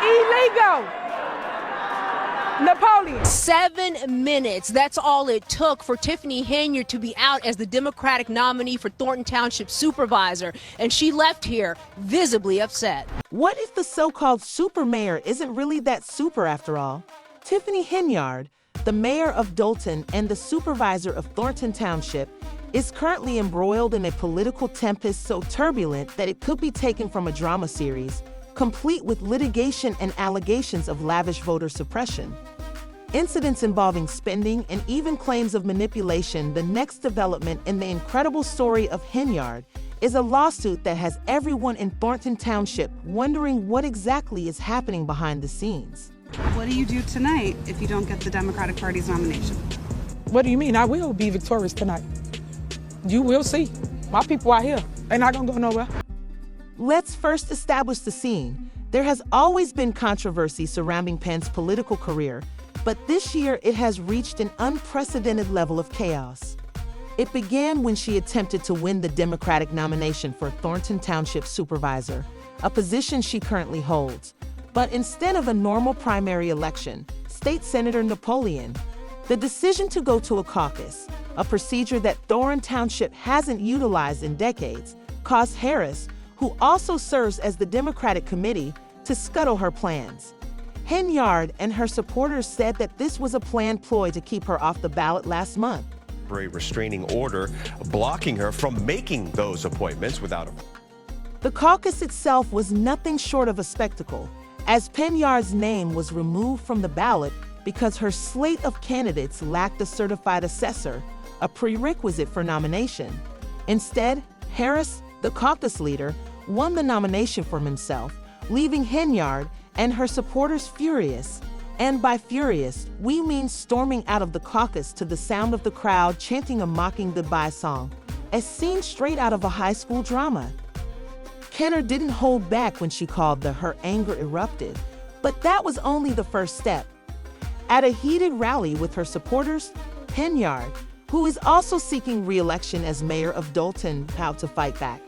illegal. Napoleon. 7 minutes. That's all it took for Tiffany Henyard to be out as the Democratic nominee for Thornton Township Supervisor, and she left here visibly upset. What if the so-called super mayor isn't really that super after all? Tiffany Henyard, the mayor of Dolton and the supervisor of Thornton Township, is currently embroiled in a political tempest so turbulent that it could be taken from a drama series, complete with litigation and allegations of lavish voter suppression. Incidents involving spending and even claims of manipulation. The next development in the incredible story of Henyard is a lawsuit that has everyone in Thornton Township wondering what exactly is happening behind the scenes. What do you do tonight if you don't get the Democratic Party's nomination? What do you mean? I will be victorious tonight. You will see. My people are here. They're not gonna go nowhere. Let's first establish the scene. There has always been controversy surrounding Penn's political career, but this year it has reached an unprecedented level of chaos. It began when she attempted to win the Democratic nomination for Thornton Township Supervisor, a position she currently holds. But instead of a normal primary election, State Senator Napoleon, the decision to go to a caucus, a procedure that Thornton Township hasn't utilized in decades, caused Harris, who also serves as the Democratic committee, to scuttle her plans. Henyard and her supporters said that this was a planned ploy to keep her off the ballot last month. A restraining order blocking her from making those appointments without a... The caucus itself was nothing short of a spectacle, as Henyard's name was removed from the ballot because her slate of candidates lacked a certified assessor, a prerequisite for nomination. Instead, Harris, the caucus leader, won the nomination for himself, leaving Henyard and her supporters furious. And by furious, we mean storming out of the caucus to the sound of the crowd chanting a mocking goodbye song, a scene straight out of a high school drama. Henyard didn't hold back when she called her anger erupted, but that was only the first step. At a heated rally with her supporters, Henyard, who is also seeking re-election as mayor of Dolton, vowed to fight back.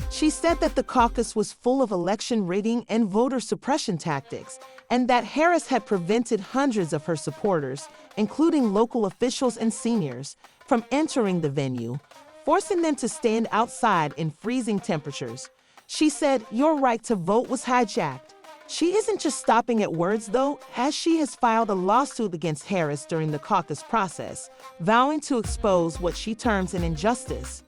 She said that the caucus was full of election rigging and voter suppression tactics, and that Harris had prevented hundreds of her supporters, including local officials and seniors, from entering the venue, forcing them to stand outside in freezing temperatures. She said your right to vote was hijacked. She isn't just stopping at words, though, as she has filed a lawsuit against Harris during the caucus process, vowing to expose what she terms an injustice.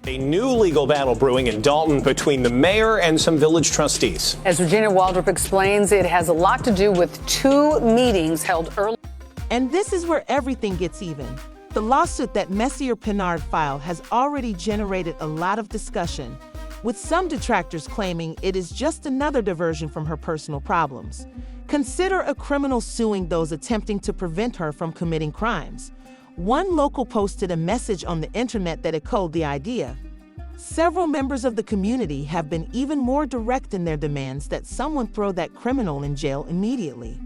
A new legal battle brewing in Dalton between the mayor and some village trustees. As Virginia Waldrop explains, it has a lot to do with 2 meetings held early. And this is where everything gets even. The lawsuit that Messier Pinard filed has already generated a lot of discussion, with some detractors claiming it is just another diversion from her personal problems. Consider a criminal suing those attempting to prevent her from committing crimes. One local posted a message on the internet that echoed the idea. Several members of the community have been even more direct in their demands that someone throw that criminal in jail immediately.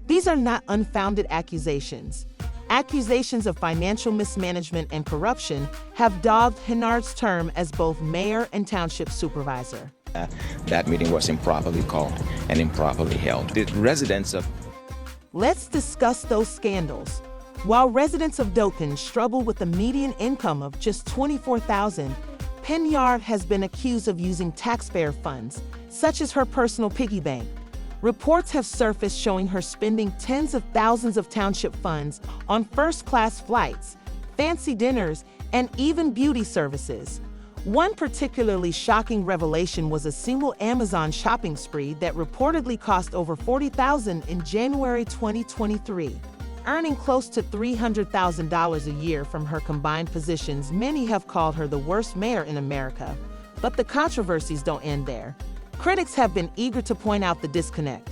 These are not unfounded accusations. Accusations of financial mismanagement and corruption have dogged Henyard's term as both mayor and township supervisor. That meeting was improperly called and improperly held. The residents of... Let's discuss those scandals. While residents of Dolton struggle with a median income of just $24,000, Henyard has been accused of using taxpayer funds, such as her personal piggy bank. Reports have surfaced showing her spending tens of thousands of township funds on first-class flights, fancy dinners, and even beauty services. One particularly shocking revelation was a single Amazon shopping spree that reportedly cost over $40,000 in January 2023. Earning close to $300,000 a year from her combined positions, many have called her the worst mayor in America. But the controversies don't end there. Critics have been eager to point out the disconnect.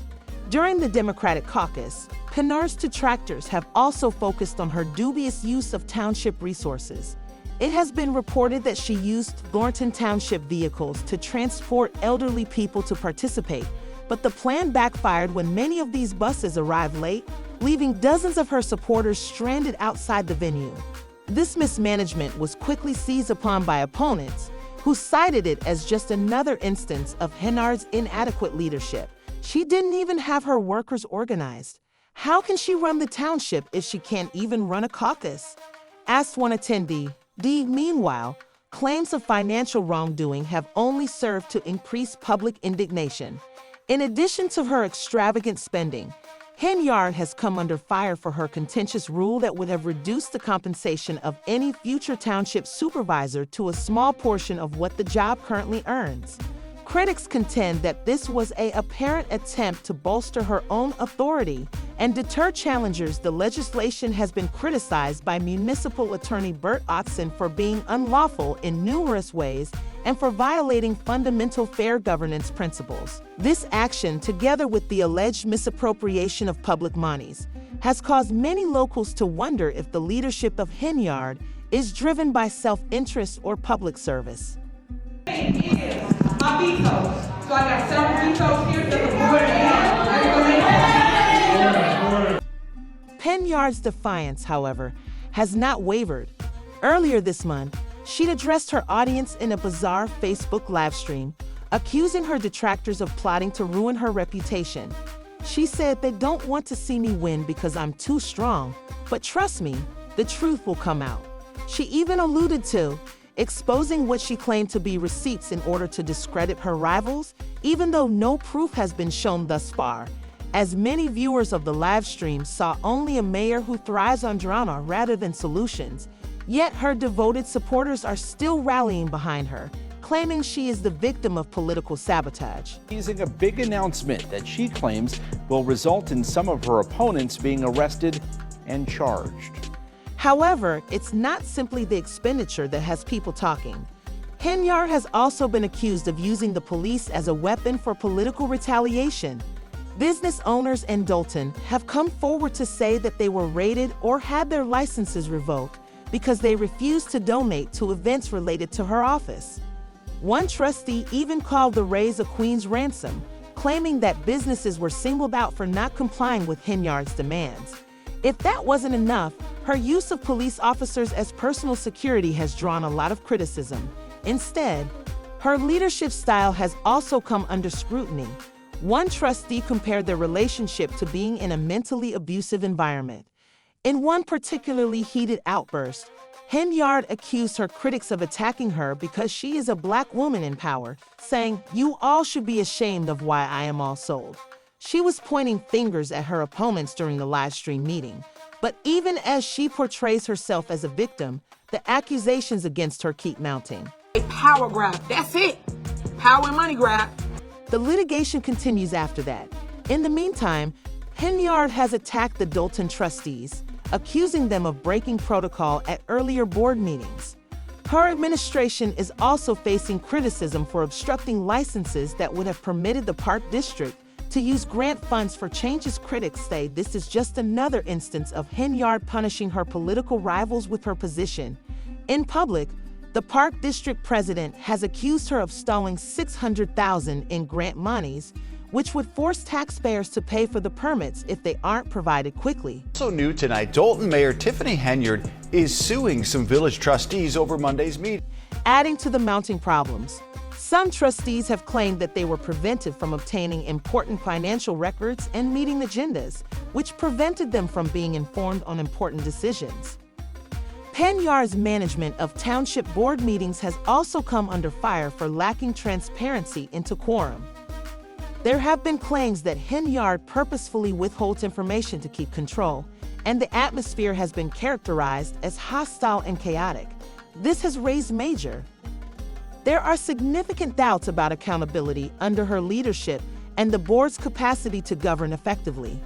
During the Democratic caucus, Henyard's detractors have also focused on her dubious use of township resources. It has been reported that she used Thornton Township vehicles to transport elderly people to participate, but the plan backfired when many of these buses arrived late, leaving dozens of her supporters stranded outside the venue. This mismanagement was quickly seized upon by opponents, who cited it as just another instance of Henyard's inadequate leadership, She didn't even have her workers organized. How can she run the township if she can't even run a caucus? Asked one attendee. Meanwhile, claims of financial wrongdoing have only served to increase public indignation. In addition to her extravagant spending, Henyard has come under fire for her contentious rule that would have reduced the compensation of any future township supervisor to a small portion of what the job currently earns. Critics contend that this was an apparent attempt to bolster her own authority and deter challengers. The legislation has been criticized by Municipal Attorney Bert Otzen for being unlawful in numerous ways and for violating fundamental fair governance principles. This action, together with the alleged misappropriation of public monies, has caused many locals to wonder if the leadership of Henyard is driven by self-interest or public service. My vetoes. So I got several vetoes here to the board. Henyard's defiance, however, has not wavered. Earlier this month, she'd addressed her audience in a bizarre Facebook livestream, accusing her detractors of plotting to ruin her reputation. She said, "They don't want to see me win because I'm too strong, but trust me, the truth will come out." She even alluded to exposing what she claimed to be receipts in order to discredit her rivals, even though no proof has been shown thus far, as many viewers of the live stream saw only a mayor who thrives on drama rather than solutions. Yet her devoted supporters are still rallying behind her, claiming she is the victim of political sabotage. Teasing a big announcement that she claims will result in some of her opponents being arrested and charged. However, it's not simply the expenditure that has people talking. Henyard has also been accused of using the police as a weapon for political retaliation. Business owners in Dalton have come forward to say that they were raided or had their licenses revoked because they refused to donate to events related to her office. One trustee even called the raids a queen's ransom, claiming that businesses were singled out for not complying with Henyard's demands. If that wasn't enough, her use of police officers as personal security has drawn a lot of criticism. Instead, her leadership style has also come under scrutiny. One trustee compared their relationship to being in a mentally abusive environment. In one particularly heated outburst, Henyard accused her critics of attacking her because she is a Black woman in power, saying, "You all should be ashamed of why I am all sold." She was pointing fingers at her opponents during the live stream meeting. But even as she portrays herself as a victim, the accusations against her keep mounting. A power grab, that's it. Power and money grab. The litigation continues after that. In the meantime, Henyard has attacked the Dalton trustees, accusing them of breaking protocol at earlier board meetings. Her administration is also facing criticism for obstructing licenses that would have permitted the Park District to use grant funds for changes. Critics say this is just another instance of Henyard punishing her political rivals with her position. In public, the Park District president has accused her of stalling $600,000 in grant monies, which would force taxpayers to pay for the permits if they aren't provided quickly. Also new tonight, Dalton Mayor Tiffany Henyard is suing some village trustees over Monday's meeting. Adding to the mounting problems, some trustees have claimed that they were prevented from obtaining important financial records and meeting agendas, which prevented them from being informed on important decisions. Henyard's management of township board meetings has also come under fire for lacking transparency into quorum. There have been claims that Henyard purposefully withholds information to keep control, and the atmosphere has been characterized as hostile and chaotic. This has raised major. There are significant doubts about accountability under her leadership and the board's capacity to govern effectively.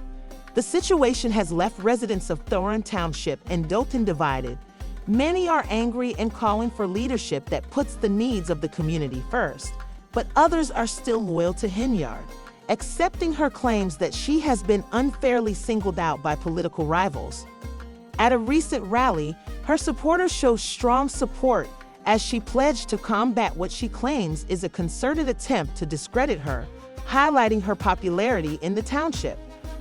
The situation has left residents of Thorne Township and Dalton divided. Many are angry and calling for leadership that puts the needs of the community first, but others are still loyal to Henyard, accepting her claims that she has been unfairly singled out by political rivals. At a recent rally, her supporters showed strong support as she pledged to combat what she claims is a concerted attempt to discredit her, highlighting her popularity in the township.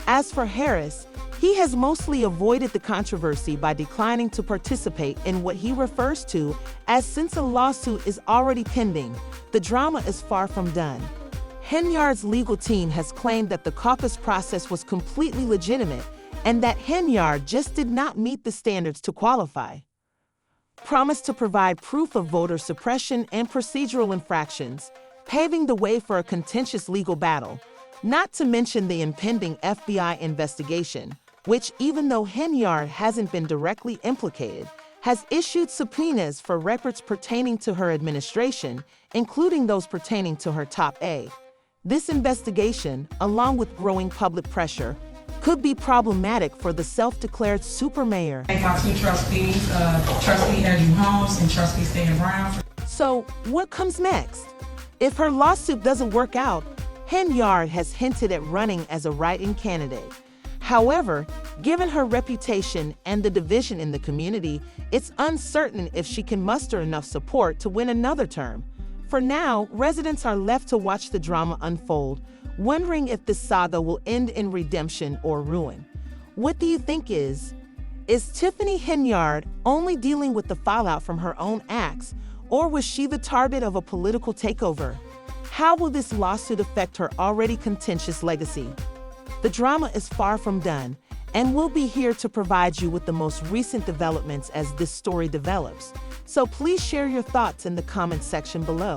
As for Harris, he has mostly avoided the controversy by declining to participate in what he refers to as since a lawsuit is already pending, the drama is far from done. Henyard's legal team has claimed that the caucus process was completely legitimate and that Henyard just did not meet the standards to qualify. Promised to provide proof of voter suppression and procedural infractions, paving the way for a contentious legal battle, not to mention the impending FBI investigation, which, even though Henyard hasn't been directly implicated, has issued subpoenas for records pertaining to her administration, including those pertaining to her top aide. This investigation, along with growing public pressure, could be problematic for the self-declared supermayor. My two trustees, Trustee Andrew Holmes and Trustee Stan Brown. So, what comes next? If her lawsuit doesn't work out, Henyard has hinted at running as a write-in candidate. However, given her reputation and the division in the community, it's uncertain if she can muster enough support to win another term. For now, residents are left to watch the drama unfold, wondering if this saga will end in redemption or ruin. What do you think is Tiffany Henyard only dealing with the fallout from her own acts, or was she the target of a political takeover? How will this lawsuit affect her already contentious legacy? The drama is far from done, and we'll be here to provide you with the most recent developments as this story develops. So please share your thoughts in the comments section below.